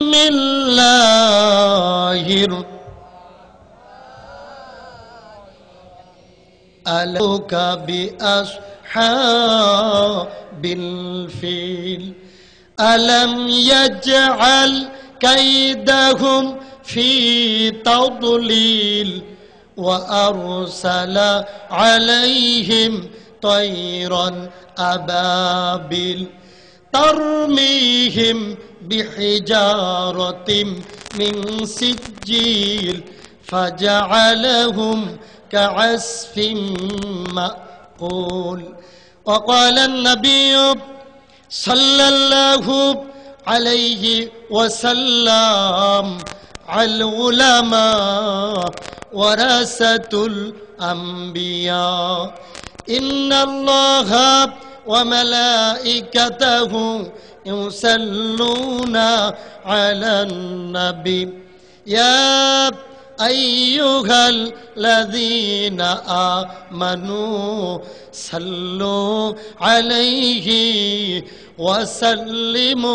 Bismillahir Aluka bi ashabil fil Alam yaj'al kaidahum fi tadlil Wa arsala alayhim tayran ababil Tarmihim بحجارة من سجيل فجعلهم كعصف مأكول وقال النبي صلى الله عليه وسلم العلماء ورثة الأنبياء إن الله وملائكته يصلون على النبي يا أيها الذين آمنوا صلوا عليه وسلموا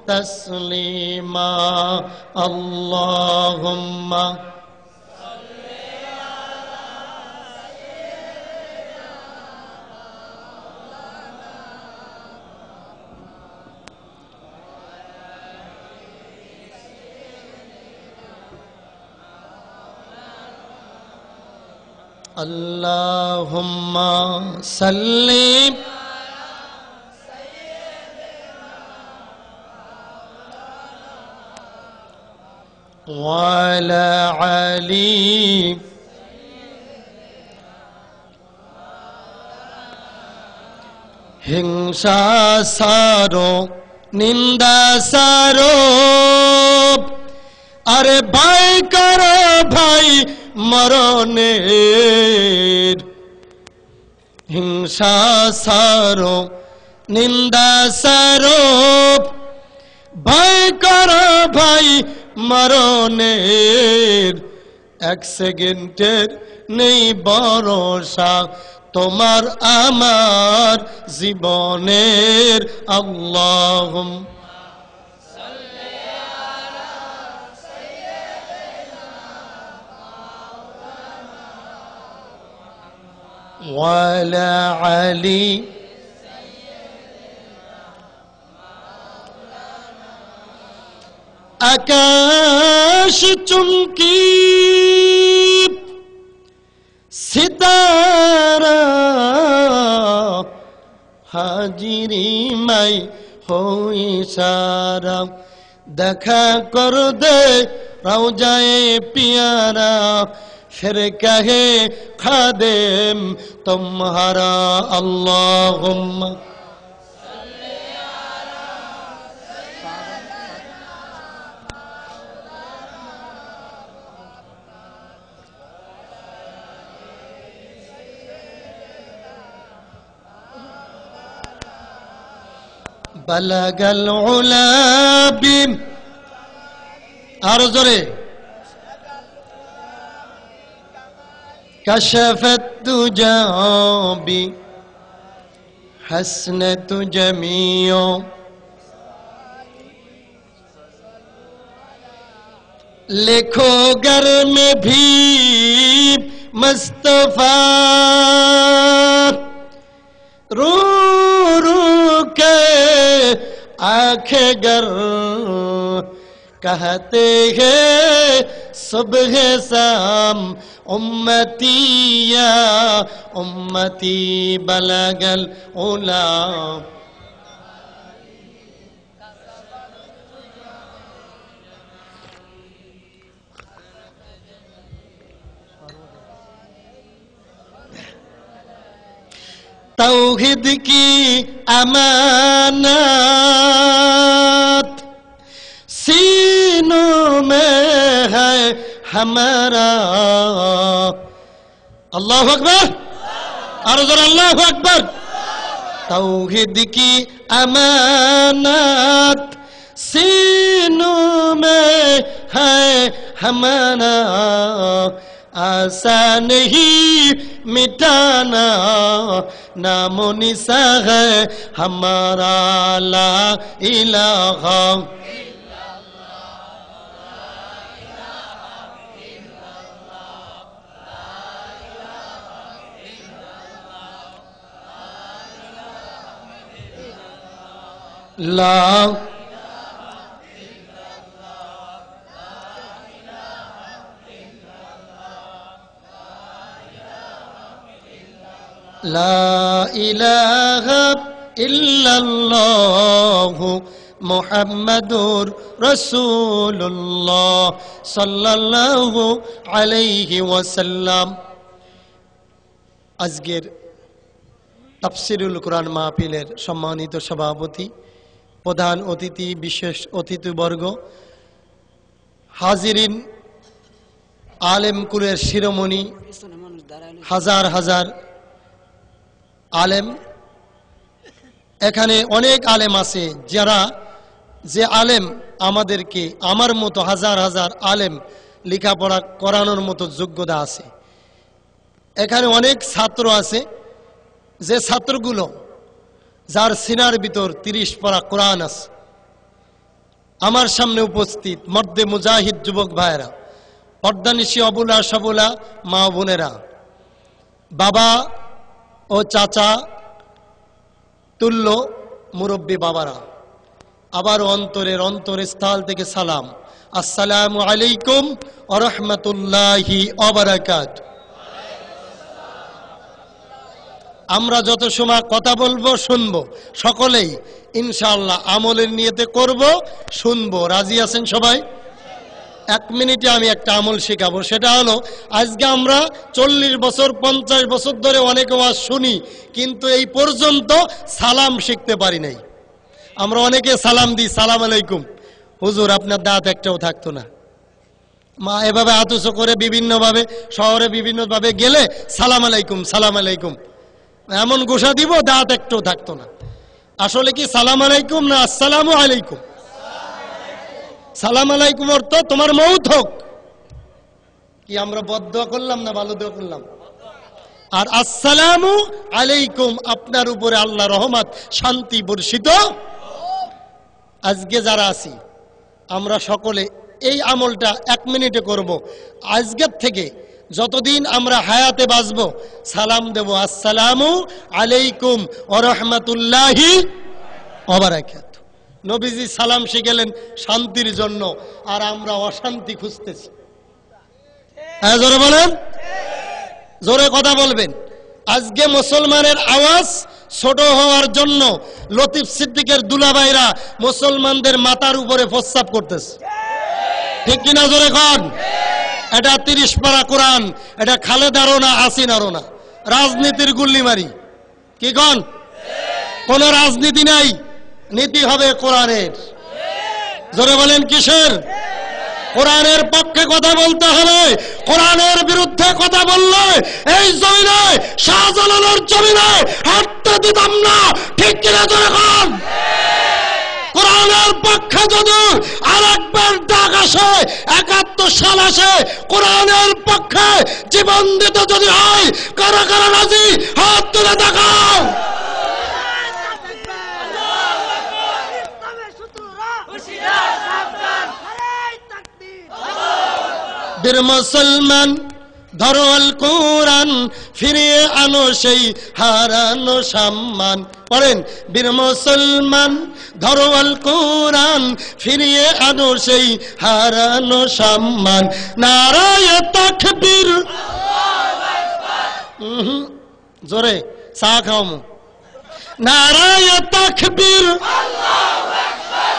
تسليما اللهم اللهم صل وعلى علي হিংসা সারো নিন্দা সারো আরে ভাই করো ভাই মরণের হিংসা সারো নিন্দা সারো ভয় করো ভাই মরণের এক সেকেন্ডের নেই ভরসা তোমার আমার জীবনের আল্লাহুম্মা وعلى علي আকাশ চুমকি সিতারা হাজিরি মাই হই সারা দেখা কর দে রওজায়ে পিয়ারা फिर कहे खादिम तुम्हारा अल्लाहुम्मा बलगल उला बिम और जोरे كشفت دجى بحسنة جميع लिखो घर में भी मुस्तफा रू रू के आंखें गर कहते हैं सुबह शाम उम्मती या उम्मती बलगल उला तौहीद की अमानत सीनों में है हमारा अल्लाहु अकबर और ज़रा अल्लाहु अकबर तौहीद की अमानत सीनों में है हमारा आसान ही मिटाना नामो निशान है हमारा ला इलाहा লা লা ইলাহা ইল্লাল্লাহু মুহাম্মাদুর রাসূলুল্লাহ সাল্লাল্লাহু আলাইহি ওয়াসাল্লাম। আজকের তাফসিরুল কোরআন মাহফিলের সম্মানিত সভাপতি, প্রধান অতিথি, বিশেষ অতিথিবর্গ, হাজিরিন, আলেম কুলের শিরোমণি, হাজার হাজার আলেম, এখানে অনেক আলেম আছে যারা যে আলেম আমাদেরকে, আমার মতো হাজার হাজার আলেম লেখাপড়া করানোর মতো যোগ্যতা আছে। এখানে অনেক ছাত্র আছে যে ছাত্রগুলো যার সিনার ভিতর 30 পারা কোরআন আছে। আমার সামনে উপস্থিত মর্দে মুজাহিদ যুবক ভাইয়েরা, পর্দানিশী অবুলা সবুলা মা বোনেরা, বাবা ও চাচা তুল্য মুরব্বী বাবারা, আবার অন্তরের স্থল থেকে সালাম, আসসালামু আলাইকুম ওয়া রাহমাতুল্লাহি ওয়া বারাকাতুহু। আমরা যত সময় কথা বলবো শুনবো, সকলেই ইনশাআল্লাহ আমলের নিয়তে করব, শুনবো। রাজি আছেন সবাই? 1 মিনিটে আমি একটা আমল শেখাবো। সেটা হলো, আজকে আমরা 40 বছর 50 বছর ধরে অনেক ওয়াজ শুনি, কিন্তু এই পর্যন্ত সালাম শিখতে পারি নাই। আমরা অনেকে সালাম দিই, সালাম আলাইকুম, হুজুর আপনার দাঁত একটাও থাকতো না। মা এভাবে আতুস করে বিভিন্নভাবে শহরে বিভিন্নভাবে গেলে সালাম আলাইকুম সালাম আলাইকুম এমন ঘোষা দিব, দাঁত একটাও থাকতো না। আসলে কি সালাম আলাইকুম না আসসালামু আলাইকুম? সালাম আলাইকুম অর্থ তোমার মউত হোক। কি আমরা বদদুয়া করলাম না ভালো দোয়া করলাম? আর আসসালামু আলাইকুম, আপনার উপরে আল্লাহ রহমত শান্তি বর্ষিত। আজকে যারা আছি আমরা সকলে এই আমলটা 1 মিনিটে করব। আজকের থেকে যতদিন আমরা হায়াতে বাঁচবো সালাম দেব, আসসালামু আলাইকুম ওয়া রাহমাতুল্লাহি ওয়া বারাকাতুহু। নবীজি সালাম শিখেলেন শান্তির জন্য, আর আমরা অশান্তি খুঁজতেছি। হ্যাঁ জোরে বলেন, জোরে কথা বলবেন। আজকে মুসলমানের আওয়াজ ছোট হওয়ার জন্য লতিফ সিদ্দিকের দুলাভাইরা মুসলমানদের মাথার উপরে প্রস্রাব করতেছে, ঠিক কিনা? জোরে কন। এটা 30 পারা কোরআন, এটা খালেদারও না হাসিনারও না, রাজনীতির গুল্লিমারি। কি কন? কোন রাজনীতি নাই, নীতি হবে কোরআনের। জোরে বলেন কিসের? কোরআনের পক্ষে কথা বলতে হলে, কোরআনের বিরুদ্ধে কথা বললে এই জমিনে, শাহজালালের জমিনে হাঁটতে দিতাম না, ঠিক কিনা? জোরে কন। কোরআনের পক্ষে যদি আরেকবার ডাক আসে, 71 সাল আসে, কোরআনের পক্ষে জীবন দিতে যদি হয়, কারা কারা রাজি হাত তুলে দেখাও। বীর মুসলমান ধরো আল কোরআন, ফিরিয়ে আনো সেই হারানো সম্মান। পড়েন, বীর মুসলমান ধরো আল কোরআন, ফিরিয়ে আনো সেই হারানো সম্মান। নারায়ে তাকবীর, জোরে চা খাও। নারায়ে তাকবীর,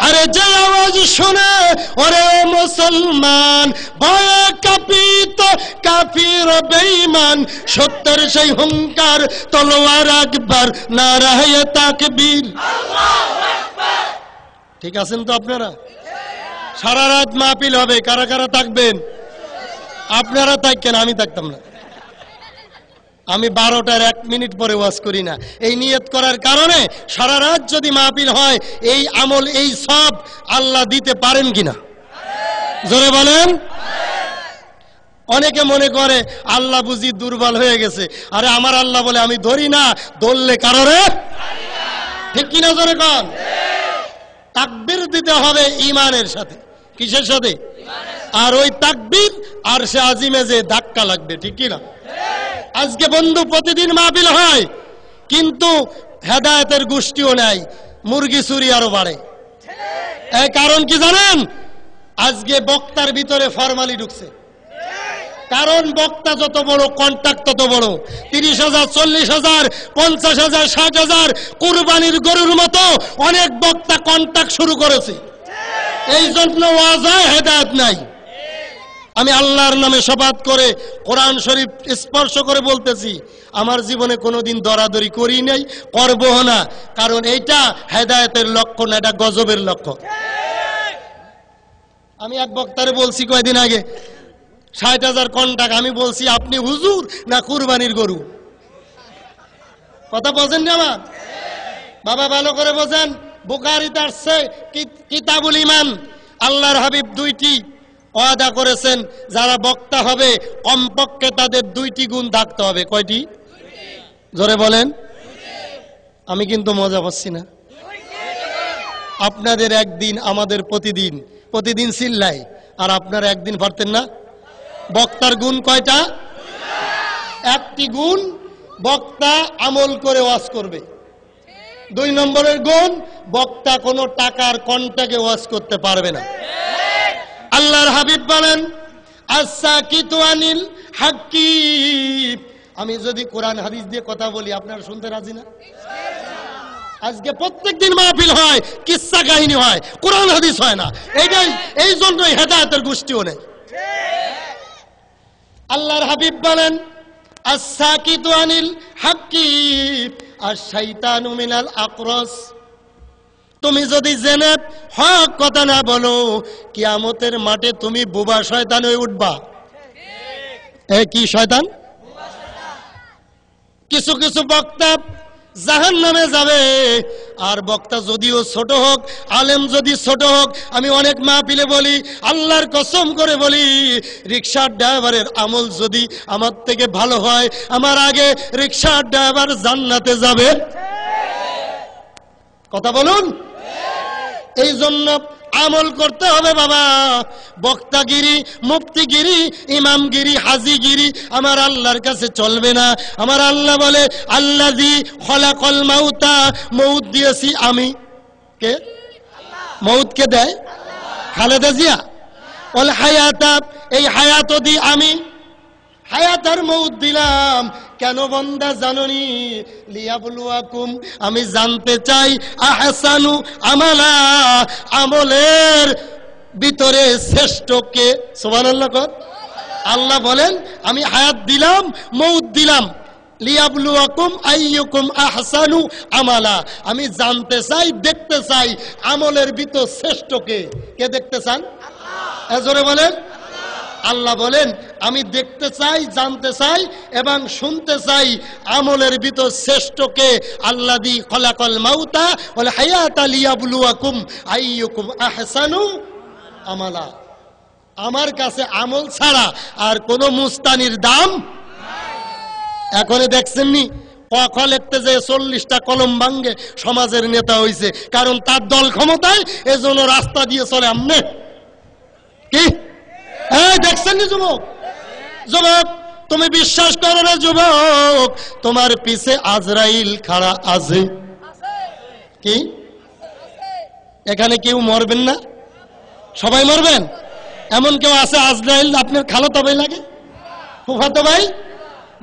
আরে যে আওয়াজ শুনে ওরে মুসলমান, ভয়ে কাঁপিত কাফির বেঈমান, সত্যের সেই হুঙ্কার তলোয়ার আকবার, নারায়ে তাকবীর। ঠিক আছেন তো আপনারা? সারা রাত মাহফিল হবে, কারা কারা থাকবেন? আপনারা থাকেন, আমি থাকতাম না। আমি 12টার 1 মিনিট পরে ওয়াজ করি না, এই নিয়ত করার কারণে সারা রাত যদি মাহফিল হয়, এই আমল এই সব আল্লাহ দিতে পারেন কিনা? জোরে বলেন। অনেকে মনে করে আল্লাহ বুঝি দুর্বল হয়ে গেছে। আরে আমার আল্লাহ বলে আমি ধরি না, ধরলে কারণে, ঠিক কিনা? জোরে কন। তাকবীর দিতে হবে ঈমানের সাথে। কিসের সাথে? আর ওই তাকবীর আর সে আজিমে যে ধাক্কা লাগবে, ঠিক কিনা? আজকে বন্ধু প্রতিদিন মাহফিল হয়, কিন্তু হেদায়েতের গোষ্ঠীও নাই, মুরগি চুরি আরো বাড়ে। এই কারণ কি জানেন? আজকে বক্তার ভিতরে ফরমালি ঢুকছে। কারণ বক্তা যত বড়, কন্ট্রাক্ট তত বড়। 30,000, 40,000, 50,000, 60,000 কুরবানির গরুর মতো অনেক বক্তা কন্ট্রাক্ট শুরু করেছে। এই জন্য ওয়াজ হয়, হেদায়েত নাই। আমি আল্লাহর নামে শপথ করে কোরআন শরীফ স্পর্শ করে বলতেছি, আমার জীবনে কোনোদিন দরাদরি করি নাই, করবো না। কারণ এইটা হেদায়েতের লক্ষণ, এটা গজবের লক্ষণ। আমি এক বক্তারে বলছি কয়েকদিন আগে, 60,000 কন্ট্রাক্ট। আমি বলছি আপনি হুজুর না কুরবানির গরু? কথা বোঝেন না আমার বাবা? ভালো করে বোঝেন। বুখারীতে আসছে কিতাবুল ঈমান, আল্লাহর হাবিব 2টি ওয়াদা করেছেন, যারা বক্তা হবে কমপক্ষে তাদের 2টি গুণ থাকতে হবে। কয়টি? জোরে বলেন। আমি কিন্তু মজা পাচ্ছি না। আপনাদের একদিন, আমাদের প্রতিদিন। প্রতিদিন চিল্লাই, আর আপনারা একদিন পারতেন না? বক্তার গুণ কয়টা? 1টি গুণ, বক্তা আমল করে ওয়াজ করবে। 2 নম্বরের গুণ, বক্তা কোনো টাকার কন্ট্রাক্টে ওয়াজ করতে পারবে না। আল্লাহর হাবিব বলেন, আস-সাকিতু আনিল হাক্কি। আমি যদি কোরআন হাদিস দিয়ে কথা বলি, আপনারা শুনতে রাজি না? আজকে প্রত্যেকদিন মাহফিল হয়, কিসসা কাহিনী হয়, কোরআন হাদিস হয় না। এই জন্যই হেদায়েতের গোষ্ঠীও নেই। আল্লাহর হাবিব বলেন, আস-সাকিতু আনিল হাক্কি আশ-শাইতানু মিনাল আকরাস। তুমি যদি জেনে হক কথা না বলো, কিয়ামতের মাঠে তুমি বোবা শয়তান হয়ে উঠবা। কি শয়তান? কিছু কিছু বক্তা জাহান্নামে যাবে। আর বক্তা যদিও ছোট হোক, আলেম যদি ছোট হোক, আমি অনেক মাহফিলে বলি, আল্লাহর কসম করে বলি, রিকশার ড্রাইভারের আমল যদি আমার থেকে ভালো হয়, আমার আগে রিকশার ড্রাইভার জান্নাতে যাবে। কথা বলুন। এই জন্য আমল করতে হবে বাবা। বক্তাগিরি, মুফতিগিরি, ইমামগিরি, হাজিগিরি আমার আল্লাহর কাছে চলবে না। আমার আল্লাহ বলে, আল্লাযী খলাকাল মাউতা, মউত দিয়েছি আমি। কে? মউত কে দেয়? খালেদা জিয়া। ওয়াল হায়াতা, এই হায়াতও দি আমি। হায়াত আর মউত দিলাম কেন বান্দা জানোনি? লিয়াবলুয়াকুম, আমি জানতে চাই, আহসানু আমালা, আমলের ভিতরে শ্রেষ্ঠ কে? সুবহানাল্লাহ। আল্লাহ বলেন, আমি হায়াত দিলাম, মউত দিলাম, লিয়াবলুয়াকুম আইয়ুকুম আহসানু আমালা। আমি জানতে চাই, দেখতে চাই, আমলের ভিতর শ্রেষ্ঠ কে? কে দেখতে চান? জোরে বলেন। আল্লাহ বলেন, আমি দেখতে চাই, জানতে চাই এবং শুনতে চাই, আমলের ভিতর শ্রেষ্ঠ কে? আল্লাযী খলাকাল মাউতা ওয়াল হায়াতা লিয়াবলুয়াকুম আইয়ুকুম আহসানু আমালা। আমার কাছে আমল ছাড়া আর কোন মুস্তানির দাম। এখনই দেখছেন নি, ক লিখতে যে 40টা কলম ভাঙ্গে সমাজের নেতা হইছে, কারণ তার দল ক্ষমতায়, এজন্য রাস্তা দিয়ে চলে। আমনে কি দেখছেন নি যুবক? যুবক, তুমি বিশ্বাস করো না যুবক, তোমার পিছে আজরাইল খাড়া আছে। কি এখানে কেউ মরবেন না? সবাই মরবেন? এমন কেউ আছে আজরাইল আপনার খালাতো ভাই লাগে, ফুফাতো ভাই?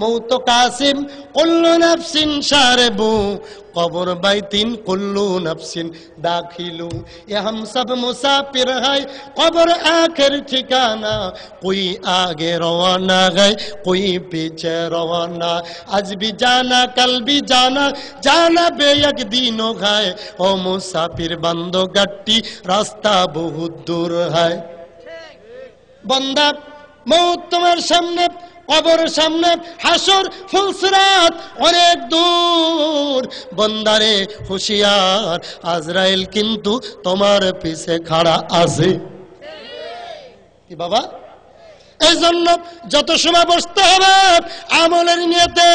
মৌত কাসিম কুল্লু নাফসিন শারিবু কবর বাইতিন কুল্লু নাফসিন দাখিলু। ये हम सब मुसाफिर है, कब्र आखिर ठिकाना, कोई आगे रवाना है, कोई पीछे रवाना। आज भी जाना, कल भी जाना, जाना बे एक दिनों है। ओ मुसाफिर बंदो गट्टी, रास्ता बहुत दूर है। बंदा, मौत तुम्हारे सामने, কবর সামনে, হাসর ফুলসিরাত অনেক দূর। বন্দারে হুঁশিয়ার, আজরাইল কিন্তু তোমার পিছে খাড়া আছে। কি বাবা? এই জন্য যত সময় বসতে হবে আমলের নিয়তে,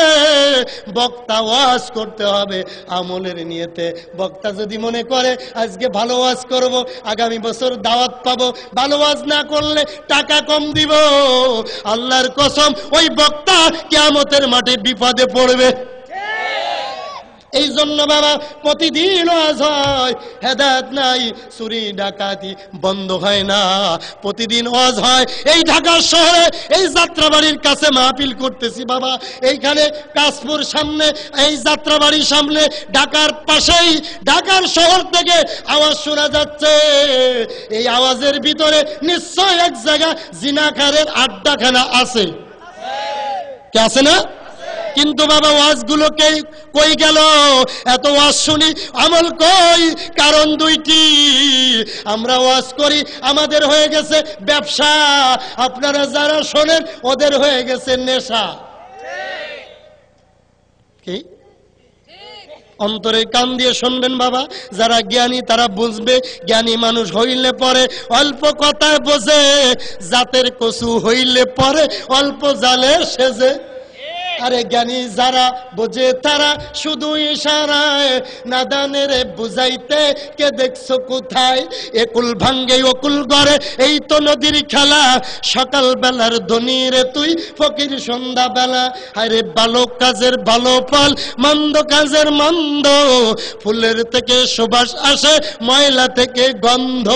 বক্তা ওয়াজ করতে হবে আমলের নিয়তে। বক্তা যদি মনে করে আজকে ভালো ওয়াজ করব, আগামী বছর দাওয়াত পাবো, ভালো ওয়াজ না করলে টাকা কম দিব, আল্লাহর কসম ওই বক্তা কিয়ামতের মাঠে বিপদে পড়বে। এই জন্য বাবা প্রতিদিন ওয়াজ হয়, হেদায়েত নাই, চুরি ডাকাতি বন্ধ হয় না, প্রতিদিন ওয়াজ হয়। এই ঢাকা শহরে এই যাত্রাবাড়ির কাছে মাহফিল করতেছি বাবা, এইখানে কাশপুর সামনে, এই যাত্রাবাড়ির সামনে, ঢাকার পাশেই, ঢাকার শহর থেকে আওয়াজ শোনা যাচ্ছে। এই আওয়াজের ভিতরে নিশ্চয় এক জায়গা জিনাকারের আড্ডাখানা আছে, কে আছে না? কিন্তু বাবা ওয়াজগুলো কই গেল? এত ওয়াজ শুনি, আমল কই? কারণ দুইটি, আমরা ওয়াজ করি, আমাদের হয়ে গেছে ব্যবসা, আপনারা যারা শোনেন ওদের হয়ে গেছে নেশা। কি অন্তরে কান দিয়ে শুনবেন বাবা, যারা জ্ঞানী তারা বুঝবে। জ্ঞানী মানুষ হইলে পরে অল্প কথায় বোঝে, জাতের কচু হইলে পরে অল্প জালে সেজে। আরে জ্ঞানী যারা বোঝে তারা শুধু ইশারায়, নাদানের বুঝাইতে কে দেখছো কোথায়? একুল ভাঙ্গে অকুল গড়ে, এই তো নদীর খেলা, সকাল বেলার ধনী রে তুই ফকির সন্ধ্যা বেলা। আরে ভালো কাজের ভালো ফল, মন্দ কাজের মন্দ, ফুলের থেকে সুবাস আসে, ময়লা থেকে গন্ধ,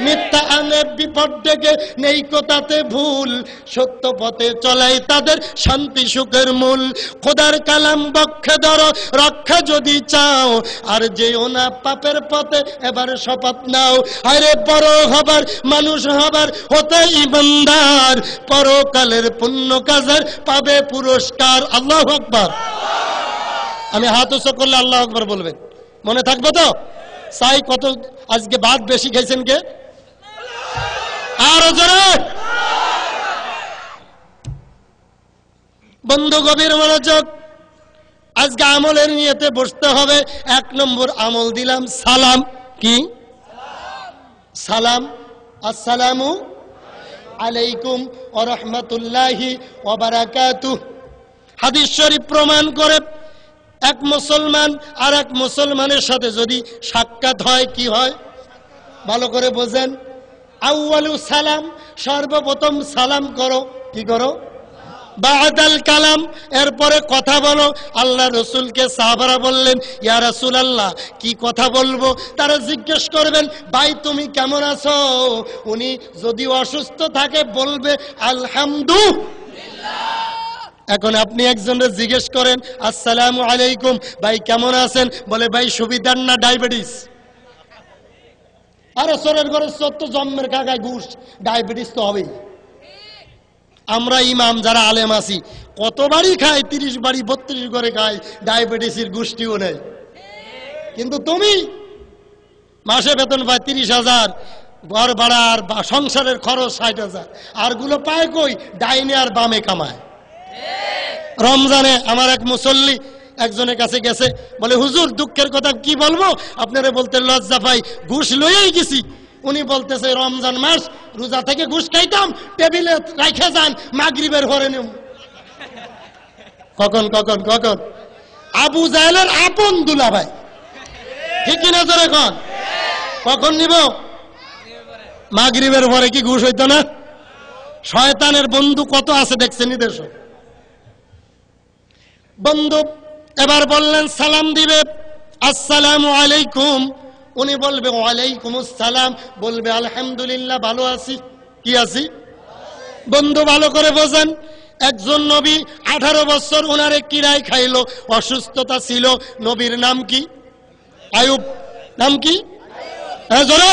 মিথ্যা আনে বিপদ ডেকে, নেই কোথাতে ভুল, সত্য পথে চলাই তাদের শান্তি সুখের মূল। খোদার কালাম বক্ষে ধরো, রক্ষা যদি চাও, আর যেও না পাপের পথে, এবার শপথ নাও। আরে বড় হবার, মানুষ হবার, হতে ইমানদার, পরকালের পুণ্য কাজের পাবে পুরস্কার। আল্লাহু আকবার। আমি হাত উঁচু করলে আল্লাহু আকবার বলবেন, মনে থাকবে তো? চাই কত আজকে ভাত বেশি খাইছেন কে? আরো জোরে। বন্ধু গভীর মনোযোগ, আজকে আমলের নিয়তে বসতে হবে। 1 নম্বর আমল দিলাম সালাম। কি সালাম? আসসালামু আলাইকুম ওয়া রাহমাতুল্লাহি ওয়া বারাকাতুহু। হাদিস শরীফ প্রমাণ করে, এক মুসলমান আর এক মুসলমানের সাথে যদি সাক্ষাৎ হয়, কি হয়? ভালো করে বোঝেন। আউয়ালু সালাম, সর্বপ্রথম সালাম করো। কি করো? বাদাল কালাম, এরপরে কথা বলো। আল্লাহ রসুলকে সাহাবারা বললেন, ইয়া রাসূলুল্লাহ কি কথা বলবো? তারা জিজ্ঞেস করবেন, ভাই তুমি কেমন আছো? উনি যদি অসুস্থ থাকে বলবে আলহামদুলিল্লাহ। এখন আপনি একজনের জিজ্ঞেস করেন, আসসালামু আলাইকুম, ভাই কেমন আছেন? বলে, ভাই সুবিধার না ডায়াবেটিস? আরে সোরের ঘরে সত্য জন্মের কাকায় ঘুষ, ডায়াবেটিস তো হবেই। আমরা ইমাম যারা আলেম আছি, কত বাড়ি খাই, 30 বাড়ি 32 করে খাই, ডায়াবেটিসের গোষ্ঠীও নেই। কিন্তু তুমি মাসে বেতন পায় 30,000, ঘর ভাড়া আর সংসারের খরচ 60,000, আর গুলো পায় কই? ডাইনে আর বামে কামায়। রমজানে আমার এক মুসল্লি একজনের কাছে গেছে, বলে, হুজুর দুঃখের কথা কি বলবো, আপনারা বলতে লজ্জা পাই, ঘুষ লইয়াই গেছি। উনি বলতেছে, রমজান মাস রোজা থেকে ঘুষ খাইতাম, টেবিলে রাখে যান, মাগরিবের পরে নেব। কখন কখন কখন? আবু জাহেলের আপন দুলাভাই, ঠিক কিনা জোরে কন? কখন নিব? মাগরিবের পরে। কি ঘুষ হইতো না? শয়তানের বন্ধু কত আছে দেখছেন নিদর্শন। বন্ধু এবার বললেন সালাম দিবে, আসসালামু আলাইকুম। উনি বলবে ওয়ালাইকুম আসসালাম, বলবে আলহামদুলিল্লাহ ভালো আছি। কি আছি? বন্ধু ভালো করে বোঝেন, একজন নবী 18 বছর ওনারে কিরায় খাইলো, অসুস্থতা ছিল। নবীর নাম কি? আয়ুব। নাম কি? হ্যাঁ জোরে।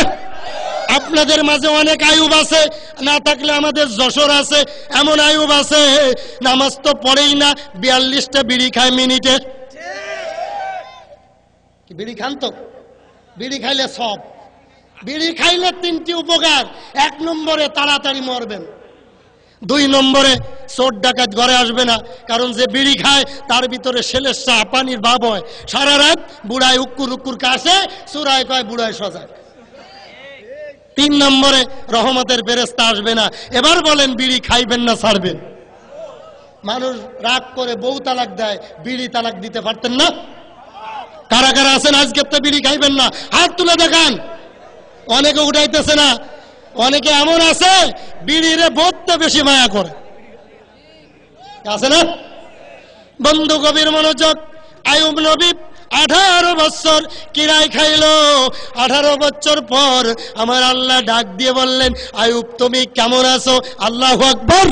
আপনাদের মাঝে অনেক আয়ুব আছে, না থাকলে আমাদের যশোর আছে। এমন আয়ুব আছে নামাজ তো পড়েই না, 42টা বিড়ি খায় মিনিটে। বিড়ি খান তো? বিড়ি খাইলে সব, বিড়ি খাইলে 3টি উপকার। 1 নম্বরে তাড়াতাড়ি মরবেন, 2 নম্বরে চোর ডাকাত ঘরে আসবে না, কারণ যে বিড়ি খায় তার ভিতরে ছেলের চা পানির ভাব হয়। সারা রাত বুড়ায় উক্কুর উক্কুর কাশে, চুরায় কয় বুড়ায় সজায়। 3 নম্বরে রহমতের ফেরেশতা আসবে না। এবার বলেন বিড়ি খাইবেন না ছাড়বেন? মানুষ রাগ করে বউ তালাক দেয়, বিড়ি তালাক দিতে পারতেন না? কারা কারা আছেন আজকে তো বিড়ি খাইবেন না? হাত তুলে দেখান। অনেকে উঠাইতেছে না। অনেকে এমন আছে বিড়িরে বলতে বেশি মায়া করে, আছে না? বন্ধু গভীর মনোযোগ, আইয়ুব নবী 18 বছর কিরায় খাইলো। 18 বছর পর আমার আল্লাহ ডাক দিয়ে বললেন, আয়ুব তুমি কেমন আছো? আল্লাহু আকবার।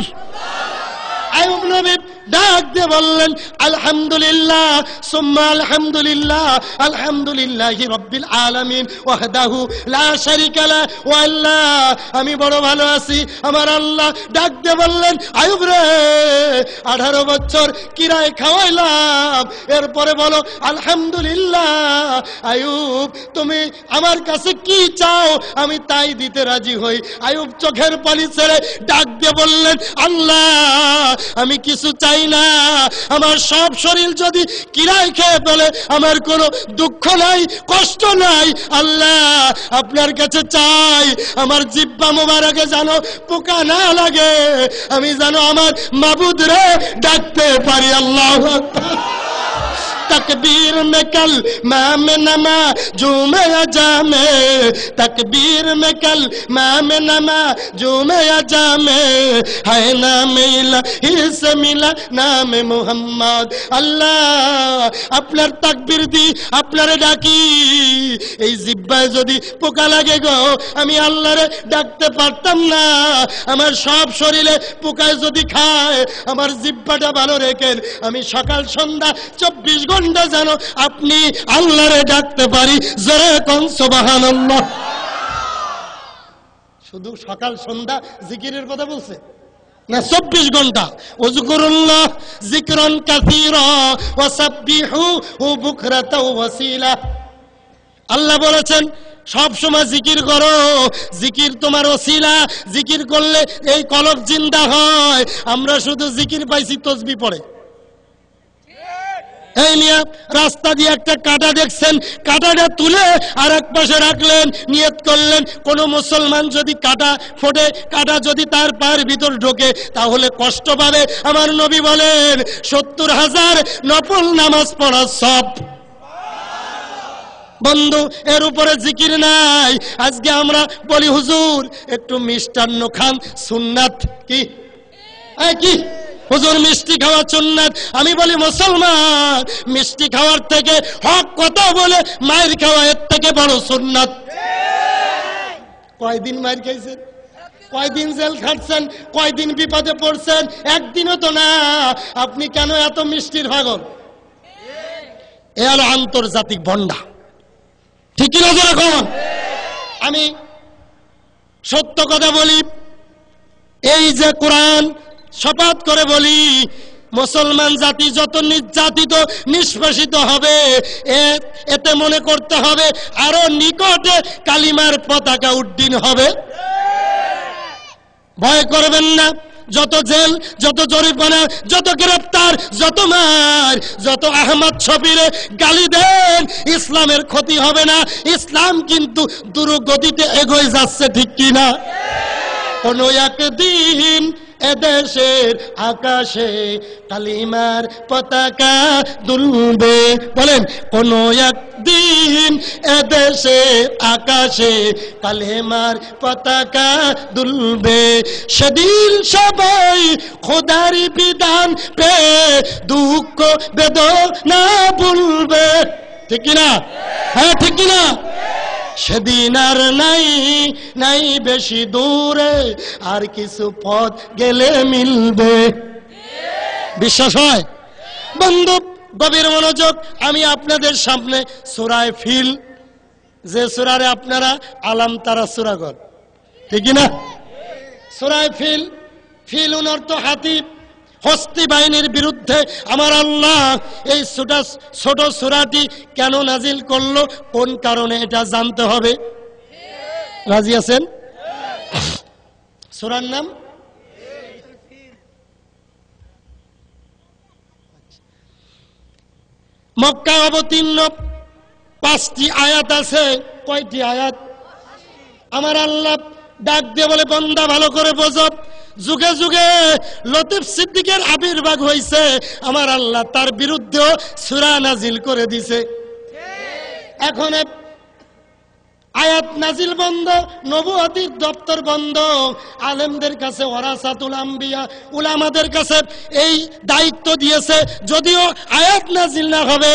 আয়ুব নবী ডাক দিয়ে বললেন, আলহামদুলিল্লাহ সুম্মা আলহামদুলিল্লাহ, আলহামদুলিল্লাহি রাব্বিল আলামিন ওয়াহদাহু লা শারীকা লা, ও আল্লাহ আমি বড় ভালো আছি। আমার আল্লাহ ডাক দিয়ে বললেন, আয়ুব রে 18 বছর কিরায় খাওয়াইলাম, এরপরে বলো আলহামদুলিল্লাহ। আয়ুব তুমি আমার কাছে কি চাও আমি তাই দিতে রাজি হই। আয়ুব চোখের পানি ছেড়ে ডাক দিয়ে বললেন, আল্লাহ আমি কিছু চাই না, আমার সব শরীর যদি কিরায় খেয়ে ফেলে আমার কোনো দুঃখ নাই, কষ্ট নাই। আল্লাহ আপনার কাছে চাই আমার জিহ্বা মোবারকে যেন পোকা না লাগে, আমি যেন আমার মাবুদ রে ডাকতে পারি। আল্লাহু আকবার। तकबीर में कल माम नमा झूमे जामे, तकबीर में कल माम नमा झूमे जामे, है नाम इलाही से मिला नाम मोहम्मद। अल्लाह আপনার তাকবীর দি আপনারে ডাকি, এই জিহ্বায় যদি পোকা লাগে গো আমি আল্লাহরে ডাকতে পারতাম না। আমার সব শরীরে পোকায় যদি খায় আমার জিহ্বাটা ভালো রেখেন, আমি সকাল সন্ধ্যা 24 ঘন্টা যেন আপনি আল্লাহরে ডাকতে পারি। জোরে কোন সুবহানাল্লাহ। শুধু সকাল সন্ধ্যা জিকিরের কথা বলছে না, 24 ঘন্টা। উযকুরুল্লাহ যিকরান কাসীরা ওয়া সাব্বিহুহু বুকরাতাও ওয়াসিলা। আল্লাহ বলেছেন সব সময় জিকির করো, জিকির তোমার ওসিলা, জিকির করলে এই কলব জিন্দা হয়। আমরা শুধু জিকির পাইছি তসবিহ পড়ে। এই মিয়া রাস্তা দিয়ে একটা কাঁটা দেখছেন, কাঁটাটা তুলে আর এক পাশে রাখলেন, নিয়ত করলেন কোন মুসলমান যদি কাঁটা ফোটে, কাঁটা যদি তার পায়ের ভিতর ঢোকে তাহলে কষ্ট পাবে। আমার নবী বলেন 70,000 নফল নামাজ পড়া সব। বন্ধু এর উপরে জিকির নাই। আজকে আমরা বলি হুজুর একটু মিষ্টান্ন খান, সুন্নাত কি? কি হুজুর মিষ্টি খাওয়া সুন্নাত? আমি বলি মুসলমান মিষ্টি খাওয়ার থেকে হক কথা বলে মায়ের খাওয়া এর থেকে বড় সুন্নাত। কয়দিন মায়ের খাইছেন, কয়দিন জেল খাটছেন, কয়দিন বিপদে পড়ছেন? একদিনও তো না। আপনি কেন এত মিষ্টির পাগল? এ হলো আন্তর্জাতিক ভণ্ডা, ঠিক কি না? এখন আমি সত্য কথা বলি, এই যে কোরআন শপথ করে বলি মুসলমান জাতি যত নির্যাতিত নিষ্পেষিত হবে এতে মনে করতে হবে আরো নিকটে কালিমার পতাকা উড্ডীন হবে। ভয় করবেন না। যত জেল, যত জরিমানা, যত গ্রেফতার, যত মার, যত আহমদ শফিরে গালি দেন, ইসলামের ক্ষতি হবে না। ইসলাম কিন্তু দ্রুতগতিতে এগিয়ে যাচ্ছে, ঠিক কিনা? কোন একদিন এদেশের আকাশে কালিমার পতাকা দুলবে। বলেন কোন একদিন এদেশের আকাশে কালিমার পতাকা দুলবে। সেদিন সবাই খোদার বিধান পে দুঃখ বেদনা ভুলবে, ঠিক কিনা? হ্যাঁ ঠিক কিনা? সেদিন আর নাই নাই বেশি দূরে, আর কিছু পথ গেলে মিলবে। বিশ্বাস হয়? বন্ধু গভীর মনোযোগ, আমি আপনাদের সামনে সূরা ফিল, যে সূরারে আপনারা আলাম তারা সূরা কর, ঠিক না? সূরা ফিল, ফিলুন অর্থ হাতি, হস্তি বাহিনীর বিরুদ্ধে আমার আল্লাহ এই ছোট সূরাটি কেন নাজিল করলো, কোন কারণে এটা জানতে হবে। রাজি আছেন? সূরার নাম মক্কা অবতীর্ণ 5টি আয়াত আছে। কয়টি আয়াত? আমার আল্লাহ ডাক দিয়ে বলে বান্দা ভালো করে বোঝো, যুগে যুগে লতিফ সিদ্দিকের আবির্ভাব হয়েছে, আমার আল্লাহ তার বিরুদ্ধেও সূরা নাজিল করে দিছে। এখন আয়াত নাজিল বন্ধ, নবুয়তির দপ্তর বন্ধ। আলেমদের কাছে ওয়ারাসাতুল আম্বিয়া, উলামাদের কাছে এই দায়িত্ব দিয়েছে, যদিও আয়াত নাজিল না হবে,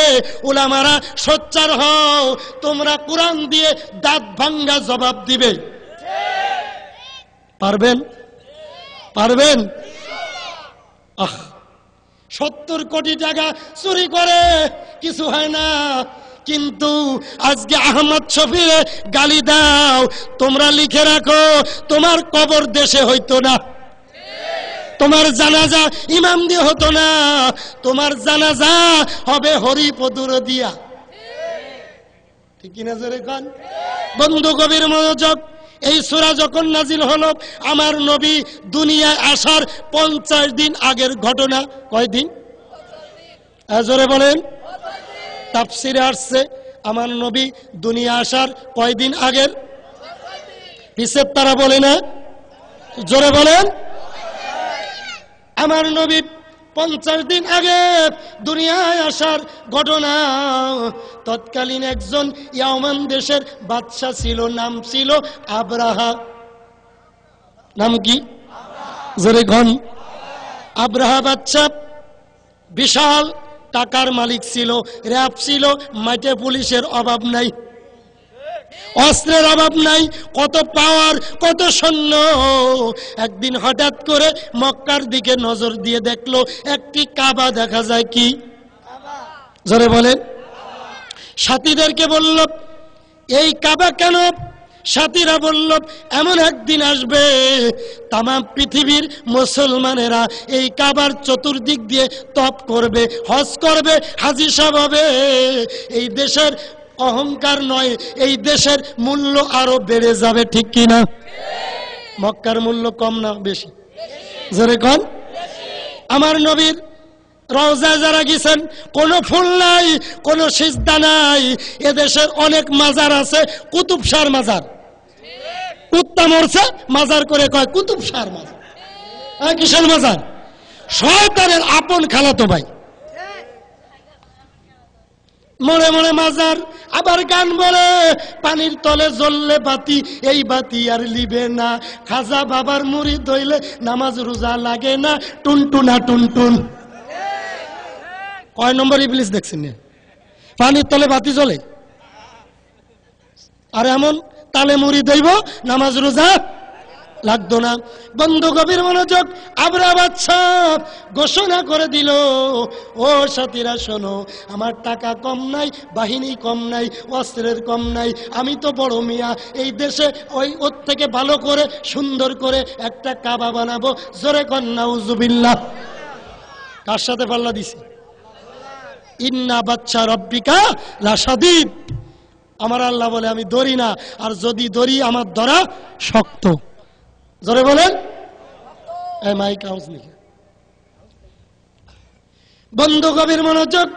উলামারা সোচ্চার হও, তোমরা কোরআন দিয়ে দাঁত ভাঙ্গা জবাব দিবে। পারবেন? পারবেন? 70 কোটি টাকা চুরি করে কিছু হয় না, কিন্তু আজকে আহমদ শফিরে গালি দাও, তোমরা লিখে রাখো, তোমার কবর দেশে হইতো না, তোমার জানাজা ইমাম দিয়ে হতো না, তোমার জানাজা হবে হরিপদুর দিয়া। ঠিক কিনা জোরে কোন? বন্ধু গভীর মনোযোগ। এই সূরা যখন নাজিল হলো, আমার নবী দুনিয়ায় আসার 50 দিন আগের ঘটনা। কয়দিন? জোরে বলেন। তাফসিরে আসছে আমার নবী দুনিয়া আসার কয়দিন আগের? হিসেব তারা বলে না, জোরে বলেন। আমার নবী 50 দিন আগে দুনিয়ায় আসার ঘটনা। তৎকালীন একজন ইয়ামান দেশের বাদশা ছিল, নাম ছিল আব্রাহা। নাম কি? জোরে কোন? আব্রাহা বাদশা বিশাল টাকার মালিক ছিল, র‍্যাব ছিল, মাঠে পুলিশের অভাব নাই, অস্ত্রের অভাব নাই, কত পাওয়ার, কত সৈন্য। একদিন হঠাৎ করে মক্কার দিকে নজর দিয়ে দেখলো একটি কাবা দেখা যায়। কি? জোরে বলেন। সাথীদেরকে বলল, এই কাবা কেন? সাথীরা বলল, এমন একদিন আসবে তাম পৃথিবীর মুসলমানেরা এই কাবার চতুর্দিক দিয়ে তপ করবে, হজ করবে, হাজী সাহেব হবে। এই দেশের অহংকার নয়, এই দেশের মূল্য আরো বেড়ে যাবে। ঠিক কিনা? মক্কার মূল্য কম না বেশি? জোরে কোন? আমার নবীর রওজায় যারা গেছেন, কোনো ফুল নাই, কোনো সিজদা নাই। এদেশের অনেক মাজার আছে, কুতুবশার মাজার। কুত্তা মরছে, মাজার করে কয় কুতুবশার মাজার। কিসের মাজার? শয়তানের আপন খালাতো ভাই। মনে মনে মাজার, আবার গান বলে, পানির তলে জ্বললে বাতি, এই বাতি আর লিবে না। খাজা বাবার মুরিদ হইলে নামাজ রোজা লাগে না। টুনটুনা টুনটুন। কয় নম্বর ইবলিস দেখছেন? পানির তলে বাতি জ্বলে, আর এমন তালে মুরিদ হইব, নামাজ রোজা লাগতো না। বন্ধু গভীর মনোযোগ। আব্রাহা বাদশা ঘোষণা করে দিল, ও সাথীরা শোনো, আমার টাকা কম নাই, বাহিনী কম নাই, অস্ত্রের কম নাই, আমি তো বড় মিয়া, এই দেশে ওর থেকে ভালো করে সুন্দর করে একটা কাবা বানাবো। জোরে কন নাউজুবিল্লাহ। কার সাথে পাল্লা দিছে? ইন্না বাচ্চা রব্বিকা লাশাদীদ। আমার আল্লাহ বলে, আমি ধরি না, আর যদি ধরি আমার ধরা শক্ত। জোরে বলেন। মাইক আওয়াজ নেই। বন্ধু গভীর মনোযোগ।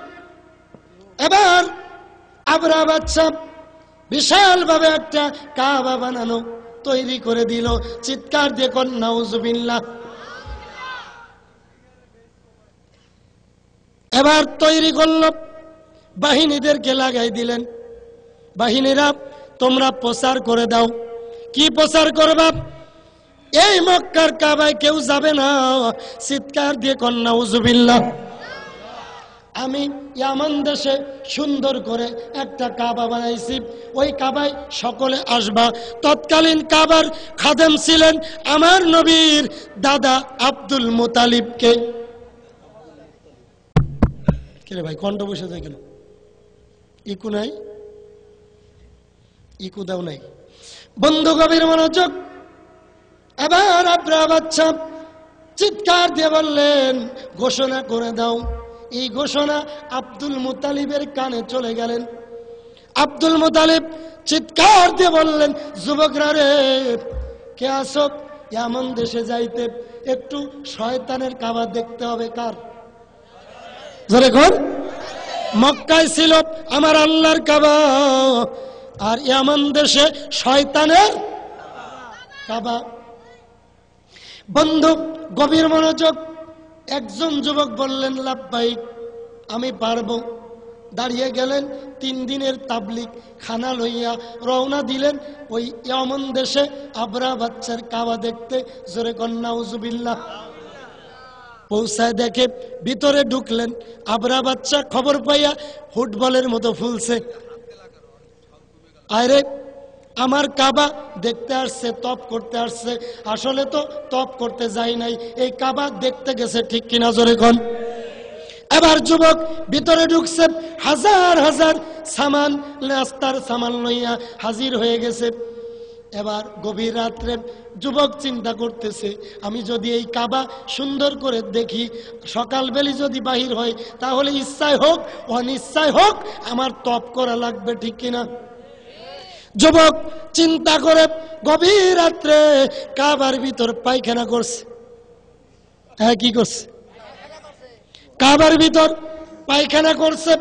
এবার আব্রাহা বাদশা বিশাল ভাবে একটা কাবা বানানো তৈরি করে দিল। চিৎকার দিয়ে কোন নাউজুবিল্লাহ। এবার তৈরি করলো, বাহিনীদেরকে লাগাই দিলেন, বাহিনীরা তোমরা প্রচার করে দাও। কি প্রচার করবা? এই মক্কার কাবায় কেউ যাবে না। চিৎকার দিয়ে কোন নাউজুবিল্লাহ। আমি ইয়ামান দেশে সুন্দর করে একটা কাবা বানাইছি, ওই কাবায় সকলে আসবা। তৎকালীন কাবার খাদেম ছিলেন আমার নবীর দাদা আব্দুল মুতালিবকে। কে ভাই কণ্ঠ বসে যায় কেন? ইকু নাই? ইকু দাও নাই? বন্ধু গভীর মনোযোগ। এবার আব্রাহা বাদশা চিৎকার দিয়ে বললেন, ঘোষণা করে দাও। এই ঘোষণা আব্দুল মুতালিবের কানে চলে গেলেন। আব্দুল মুতালিব চিৎকার দিয়ে বললেন, যুবকরা রে, কে আসো? এমন দেশে যাইতে একটু শয়তানের কাবা দেখতে হবে। কার? জোরে কোন? মক্কায় ছিল আমার আল্লাহর কাবা, আর এমন দেশে শয়তানের কাবা। বন্ধু গভীর মনোযোগ। একজন যুবক বললেন, লাব্বাইক, আমি পারবো। দাঁড়িয়ে গেলেন 3 দিনের তাবলিগ খানা লইয়া রওনা দিলেন ওই ইয়মন দেশে আবরা বাচ্চার কাবা দেখতে। জোরে কন্যা নাউজুবিল্লাহ। পৌঁছায় দেখে ভিতরে ঢুকলেন, আবরা বাচ্চা খবর পাইয়া ফুটবলের মতো ফুলছে। আরে আমার কাবা দেখতে আসছে, তপ করতে আসছে, আসলে তো তপ করতে যাই নাই, এই কাবা দেখতে গেছে, ঠিক কিনা জোরে কোন। এবার যুবক ভিতরে ঢুকছে, হাজার হাজার সামান, নাস্তার সামান লইয়া হাজির হয়ে গেছে। এবার গভীর রাত্রে যুবক চিন্তা করতেছে, আমি যদি এই কাবা সুন্দর করে দেখি, সকালবেলা যদি বাহির হয়, তাহলে ইচ্ছায় হোক অনিচ্ছায় হোক আমার তপ করা লাগবে, ঠিক কিনা। যুবক চিন্তা করে গভীর রাত্রে কাবার ভিতর পায়খানা করছে। হ্যাঁ, কি করছে? কাবার ভিতর পায়খানা করছে।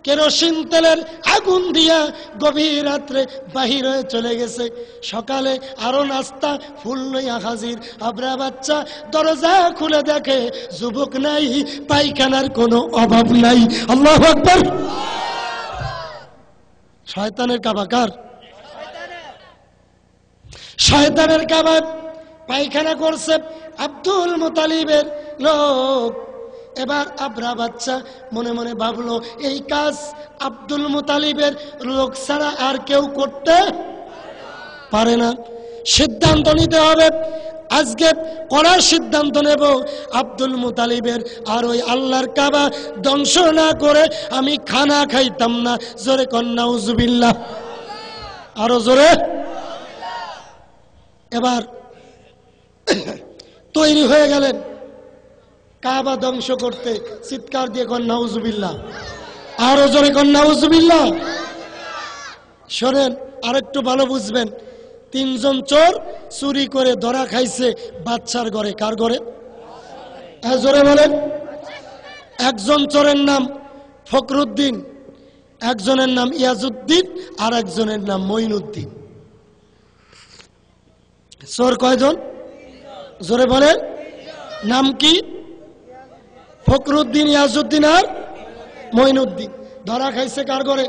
কেরোসিন তেলের আগুন দিয়া গভীর রাত্রে বাহির হয়ে চলে গেছে। সকালে আরো নাস্তা ফুল লইয়া হাজির। আবরা বাচ্চা দরজা খুলে দেখে যুবক নাই, পায়খানার কোনো অভাব নাই। আল্লাহু আকবার। শয়তানের কাবা কার? শয়তানের কাবা। পায়খানা করছে আব্দুল মুতালিবের লোক। এবার আবরা বাচ্চা মনে মনে ভাবলো, এই কাজ আব্দুল মুতালিবের লোক ছাড়া আর কেউ করতে পারে না। সিদ্ধান্ত নিতে হবে, আজকে করার সিদ্ধান্ত নেব, আব্দুল মুতালিবের আর ওই আল্লাহর কাবা ধ্বংস না করে আমি খানা খাইতাম না। জোরে কন্যা নাউজুবিল্লাহ, আরো জোরে। এবার তৈরি হয়ে গেলেন কাবা ধ্বংস করতে। চিৎকার দিয়ে কন্যা নাউজুবিল্লাহ, আরো জোরে কন্যা নাউজুবিল্লাহ। শোনেন, আরেকটু ভালো বুঝবেন। 3 জন চোর চুরি করে ধরা খাইছে বাচ্চার ঘরে। কার ঘরে? হ্যাঁ, জোরে বলেন। একজন চোরের নাম ফখরুদ্দিন, একজনের নাম ইয়াজউদ্দিন, আর একজনের নাম মঈনুদ্দিন। চোর কয়জন? জোরে বলেন। নাম কি? ফখরুদ্দিন, ইয়াজউদ্দিন আর মঈনুদ্দিন। ধরা খাইছে কার ঘরে?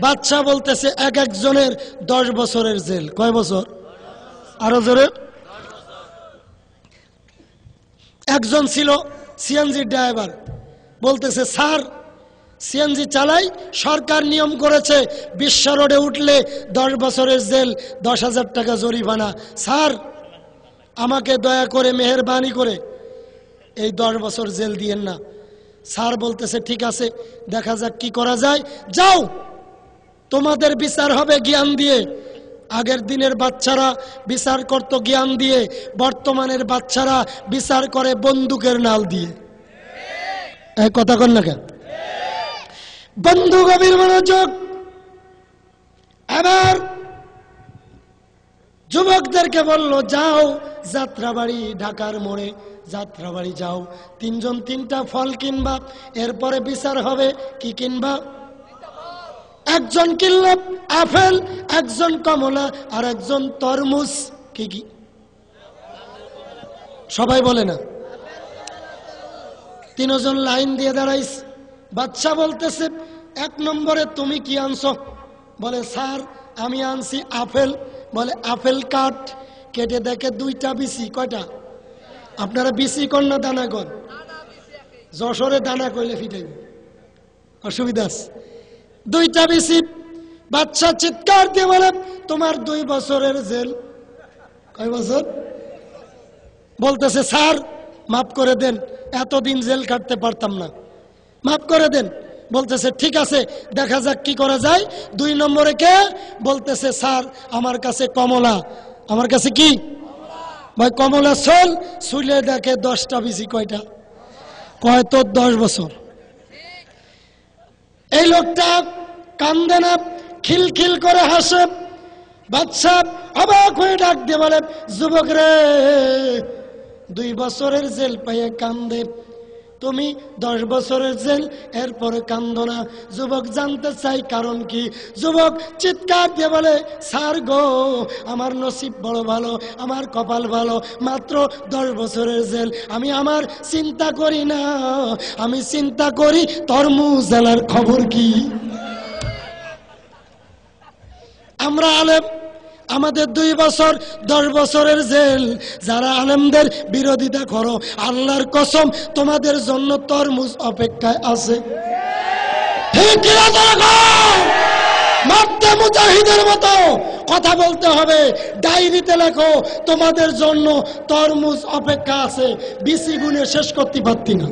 বাচ্চা বলতেছে এক একজনের 10 বছরের জেল। কয় বছর? আরো জোরে। একজন ছিল সিএনজি ড্রাইভার, বলতেছে স্যার সিএনজি চালাই, সরকার নিয়ম করেছে বিশ্ব রোডে উঠলে 10 বছরের জেল, 10,000 টাকা জরিমানা। স্যার আমাকে দয়া করে মেহেরবানি করে এই 10 বছর জেল দিয়েন না। স্যার বলতেছে ঠিক আছে, দেখা যাক কি করা যায়, যাও তোমাদের বিচার হবে জ্ঞান দিয়ে। আগের দিনের বাচ্চারা বিচার করত জ্ঞান দিয়ে, বর্তমানের বাচ্চারা বিচার করে বন্দুকের নাল দিয়ে। এই কথা কন না কেন? বন্ধু গভীর মনোযোগ। এবার যুবকদেরকে বলল, যাও যাত্রাবাড়ি, ঢাকার মোড়ে যাত্রাবাড়ি যাও, 3 জন 3টা ফল কিনবা, এরপরে বিচার হবে। কি কিনবা? একজন কিনল আপেল, একজন কমলা, আর একজন তরমুজ। কি কি? সবাই বলে না। 3 জন লাইন দিয়ে দাঁড়াইছে। বাচ্চা বলতেছে 1 নম্বরে তুমি কি আনছো? বলে স্যার আমি আনছি আপেল। বলে আপেল কাট। কেটে দেখে 2টা বিচি। কয়টা? আপনারা বিচি কর না দানা কর? যশোরে দানা কইলে ফিটাইব, অসুবিধা আছে। 2টা বিচি। বাচ্চা চিৎকার দিয়ে বলে তোমার 2 বছরের জেল। কয় বছর? বলতেছে স্যার মাফ করে দেন, এতদিন জেল কাটতে পারতাম না, মাফ করে দেন। বলতেছে ঠিক আছে, দেখা যাক কি করা যায়। 2 নম্বরে কে? বলতেছে স্যার আমার কাছে কমলা। আমার কাছে কি? ভাই কমলা সোল। শুলে দেখে 10টা বিচি। কয়টা? কয় তোর 10 বছর। এই লোকটা কান্দে না, খিলখিল করে হাসে। বাচ্চা অবাক হয়ে ডাক দিয়ে বলে যুবক রে, 2 বছরের জেল পাইয়ে কান্দে। তুমি 10 বছরের জেল, এরপরে কান্দো না। যুবক জানতে চাই কারণ কি? যুবক চিৎকার দিয়ে বলে, স্যার গো, আমার নসিব বড় ভালো, আমার কপাল ভালো, মাত্র 10 বছরের জেল। আমি আমার চিন্তা করি না, আমি চিন্তা করি তরমুজ জেলার খবর কি। আমরা আলেম, আমাদের 2 বছর 10 বছরের জেল। যারা আলেমদের বিরোধিতা করো, আল্লাহর কসম তোমাদের জন্য তরমুজ অপেক্ষায় আছে। ঠিক কিনা তোরা? মারতে মুজাহিদের মতো কথা বলতে হবে। ডায়েরিতে লেখো, তোমাদের জন্য তরমুজ অপেক্ষা আছে। বিসি গুণে শেষ করতে পারতি না।